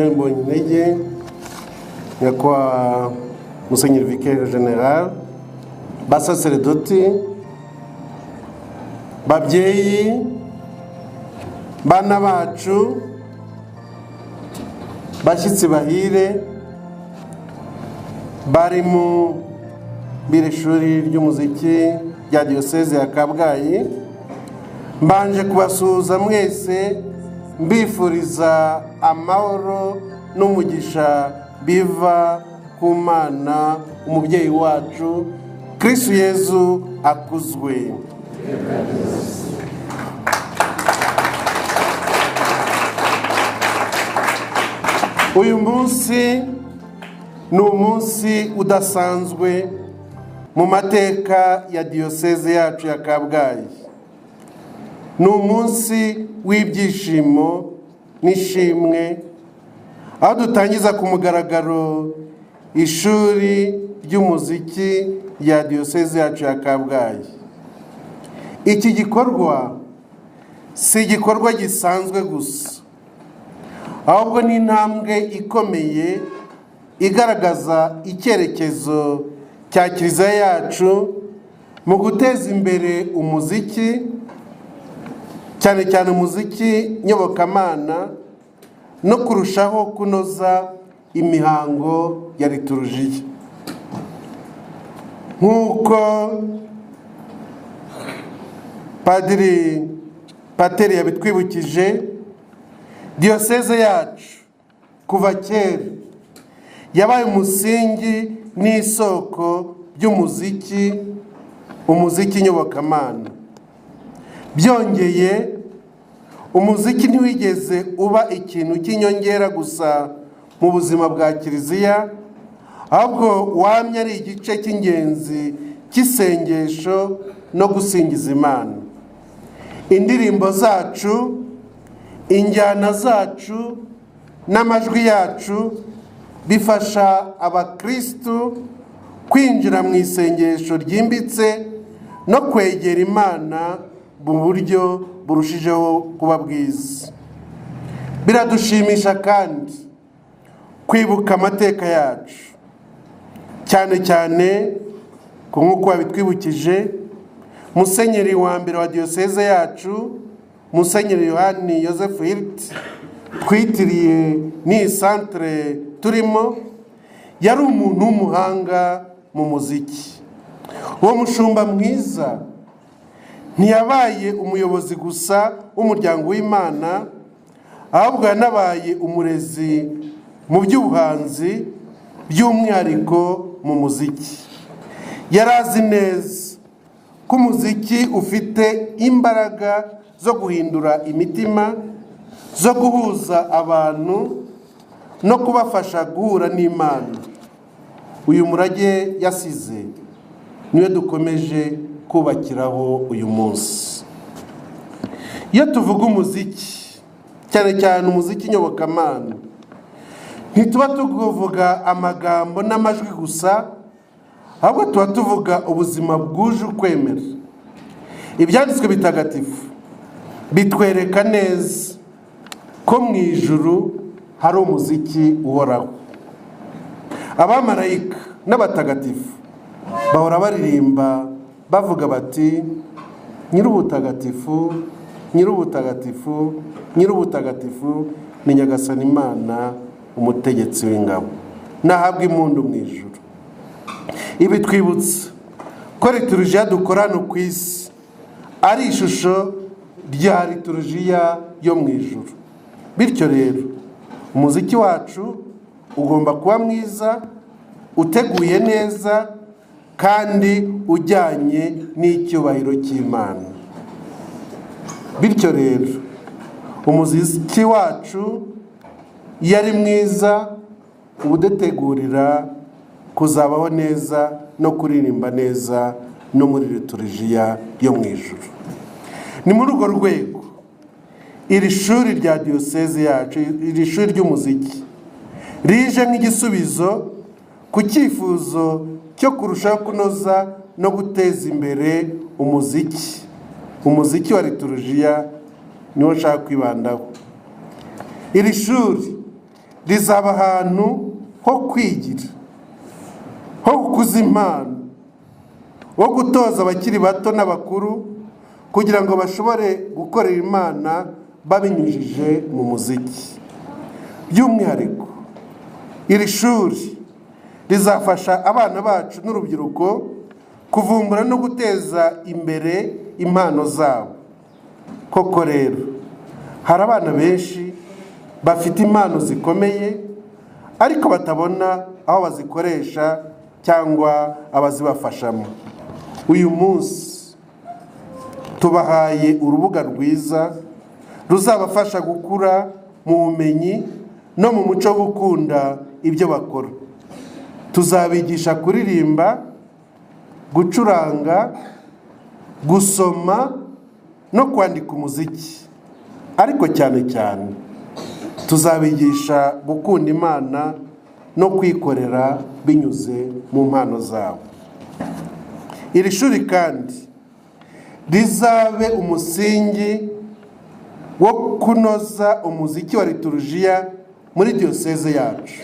Samuel Mbonyintege, nyakubahwa Musenyeri Vicaire General, basaserdoti, babyeyi, bana bacu, bashyitsi bahire, bari mu ishuri ry'umuziki rya Diyosezi ya Kabgayi, mbanje kubasuhuza mwese mbifuriza amahoro n'umugisha biva ku Mana umubyeyi wacu Kristo Yezu akuzwe. Uyu munsi ni umunsi udasanzwe mu mateka ya Diyosezi yacu ya Kabgayi. Ni umunsi w'ibyishimo n'ishimwe, aho dutangiza ku mugaragaro ishuri ry'umuziki ya Diyosezi yacu ya Kabgayi. Iki gikorwa si igikorwa gisanzwe gusa, ahubwo ni intambwe ikomeye igaragaza icyerekezo cya Kiliziya yacu mu guteza imbere umuziki, cyane cyane umuziki nyobokamana, no kurushaho kunoza imihango ya liturujia. Nk'uko Padiri Pateri yabitwibukije, Diyoseze yacu kuva kera yabaye umusingi n'isoko by'umuziki, umuziki nyobokamana. Byongeye, umuziki ntiwigeze uba ikintu cy'inyongera gusa mu buzima bwa Kiliziya, ahubwo wamye ari igice cy'ingenzi cy'isengesho no gusingiza Imana. Indirimbo zacu, injyana zacu n'amajwi yacu bifasha abakristu kwinjira mu isengesho ryimbitse no kwegera Imana mu buryo burushijeho kuba bwiza. Biradushimisha kandi kwibuka amateka yacu, cyane cyane ko nk'uko babitwibukije Musenyeri wa mbere wa Diyoseze yacu, Musenyeri Yohani Joseph Hirt, twitiriye ni centre turimo, yari umuntu w'umuhanga mu muziki. Uwo mushumba mwiza ntiyabaye umuyobozi gusa w'umuryango w'Imana, ahubwo yanabaye umurezi mu by'ubuhanzi, by'umwihariko mu muziki. Yarazi neza ko umuziki ufite imbaraga zo guhindura imitima, zo guhuza abantu no kubafasha guhura n'Imana. Uyu murage yasize niwe dukomeje kubakiraho uyu munsi. Iyo tuvuga umuziki, cyane cyane umuziki nyobokamana, ntituba tuvuga amagambo n'amajwi gusa, ahubwo tuba tuvuga ubuzima bwuje ukwemera. Ibyanditswe bitagatifu bitwereka neza ko mu ijuru hari umuziki uhoraho. Abamarayika n'abatagatifu bahora baririmba bavuga bati: Nyir'ubutagatifu, Nyir'ubutagatifu, Nyir'ubutagatifu ni Nyagasani Imana umutegetsi w'ingabo, nahabwa impundu mu ijuru. Ibi twibutsa ko liturujia dukorana ku isi ari ishusho rya liturujia yo mu ijuru. Bityo rero umuziki wacu ugomba kuba mwiza, uteguye neza, kandi ujyanye n'icyubahiro cy'Imana. Bityo rero umuziki wacu yari mwiza, ubudetegurira kuzabaho neza no kuririmba neza no muri liturujia yo mu ijuru. Ni muri urwo rwego iri shuri rya Diyosezi yacu, iri shuri ry'umuziki, rije nk'igisubizo ku cyifuzo cyo kurushaho kunoza no guteza imbere umuziki wa liturujia niwo nshaka kwibandaho. Iri shuri rizaba ahantu ho kwigira, ho gukuza impano, wo gutoza abakiri bato n'abakuru kugira ngo bashobore gukorera Imana babinyujije mu muziki. By'umwihariko iri shuri rizafasha abana bacu n'urubyiruko kuvumbura no guteza imbere impano zabo. Koko rero hari abana benshi bafite impano zikomeye ariko batabona aho bazikoresha cyangwa abazibafashamo. Uyu munsi tubahaye urubuga rwiza ruzabafasha gukura mu bumenyi no mu muco wo gukunda ibyo bakora. Tuzabigisha kuririmba, gucuranga, gusoma no kwandika umuziki, ariko cyane cyane tuzabigisha gukunda Imana no kwikorera binyuze mu mpano zabo. Iri shuri kandi rizabe umusingi wo kunoza umuziki wa liturujia muri diyoseze yacu.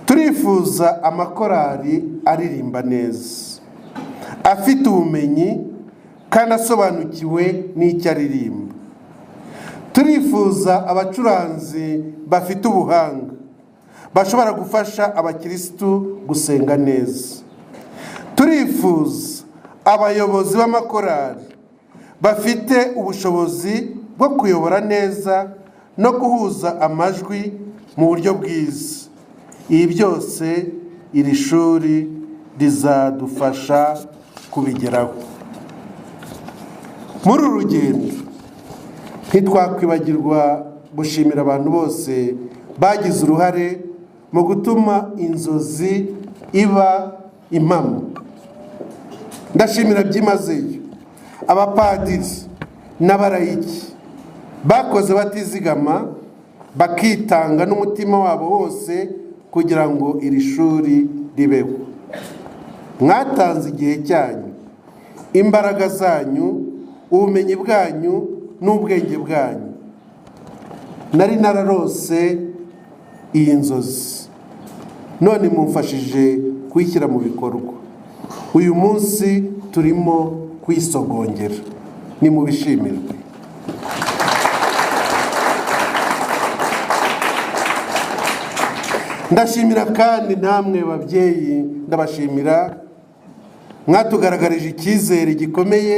Turifuza amakorali aririmba neza, afite ubumenyi kandi asobanukiwe n'icyo aririmba. Turifuza abacuranzi bafite ubuhanga bashobora gufasha abakirisitu gusenga neza. Turifuza abayobozi b'amakorali bafite ubushobozi bwo kuyobora neza no guhuza amajwi mu buryo bwiza. Ibi byose iri shuri rizadufasha kubigeraho. Muri uru rugendo ntitwakwibagirwa gushimira abantu bose bagize uruhare mu gutuma inzozi iba impamo. Ndashimira byimazeyo abapadiri n'abarayiki bakoze batizigama bakitanga n'umutima wabo wose kugira ngo iri shuri ribeho. Mwatanze igihe cyanyu, imbaraga zanyu, ubumenyi bwanyu n'ubwenge bwanyu. Nari nararose iyi nzozi, none mumfashije kuyishyira mu bikorwa. Uyu munsi turimo kwisogongera, ni mu bishimirwe. Ndashimira kandi namwe babyeyi, ndabashimira mwatugaragarije icyizere gikomeye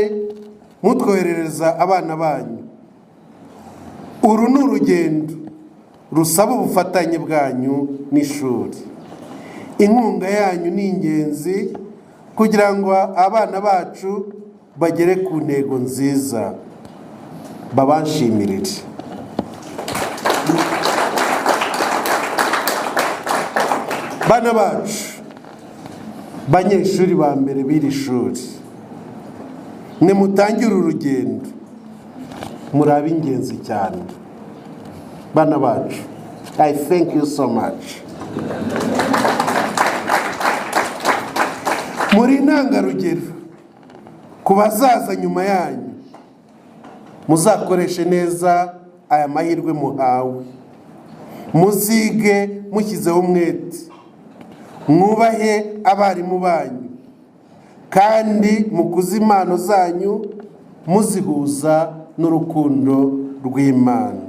mutwoherereza abana banyu. Uru ni urugendo rusaba ubufatanye bwanyu n'ishuri. Inkunga yanyu ni ingenzi kugira ngo abana bacu bagere ku ntego nziza. Babashimirire. Bana bacu, banyeshuri ba mbere b'iri shuri, nimutangire urugendo, muri ab'ingenzi cyane. Bana bacu, I thank you so much. Muri intangarugero ku bazaza nyuma yanyu, muzakoreshe neza aya mahirwe muhawe. Muzige mushyizeho umwete, mwubahe abarimu banyu, kandi mukuze impano zanyu muzihuza n'urukundo rw'Imana.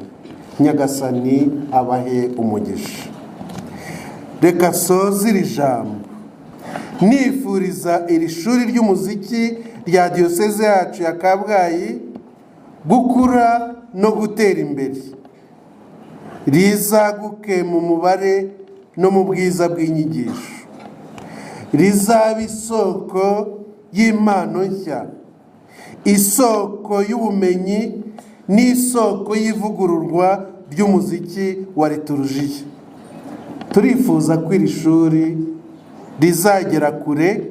Nyagasani abahe umugisha. Reka soze iri jambo nifuriza iri shuri ry'umuziki rya diyoseze yacu ya Kabgayi gukura no gutera imbere, rizaguke mu mubare no mu bwiza bw'inyigisho, rizaba isoko y'impano nshya, isoko y'ubumenyi n'isoko y'ivugururwa ry'umuziki wa liturujia. Turifuza ko iri shuri rizagera kure,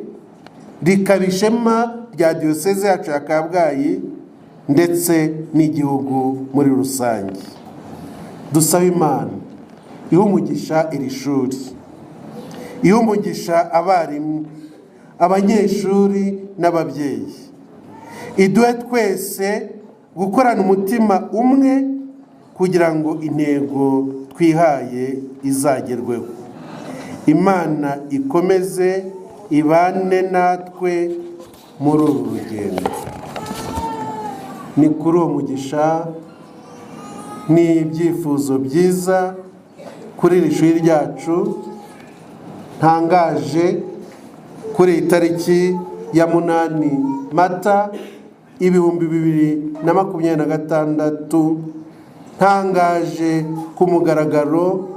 rikaba ishema rya diyoseze yacu ya Kabgayi ndetse n'igihugu muri rusange. Dusaba Imana ihe umugisha iri shuri, ihe umugisha abarimu, abanyeshuri n'ababyeyi. Iduhe twese gukorana umutima umwe kugira ngo intego twihaye izagerweho. Imana ikomeze ibane natwe muri uru rugendo. Ni kuri uwo mugisha n'ibyifuzo byiza kuri iri shuri ryacu ntangaje kuri itariki ya 8 Mata 2026 ntangaje ku mugaragaro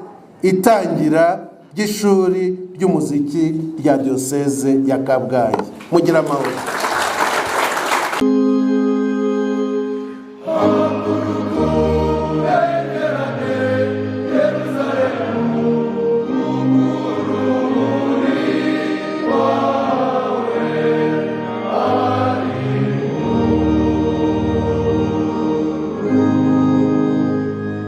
itangira ry'ishuri ry'umuziki rya Diyoseze ya Kabgayi. Mugira amahoro.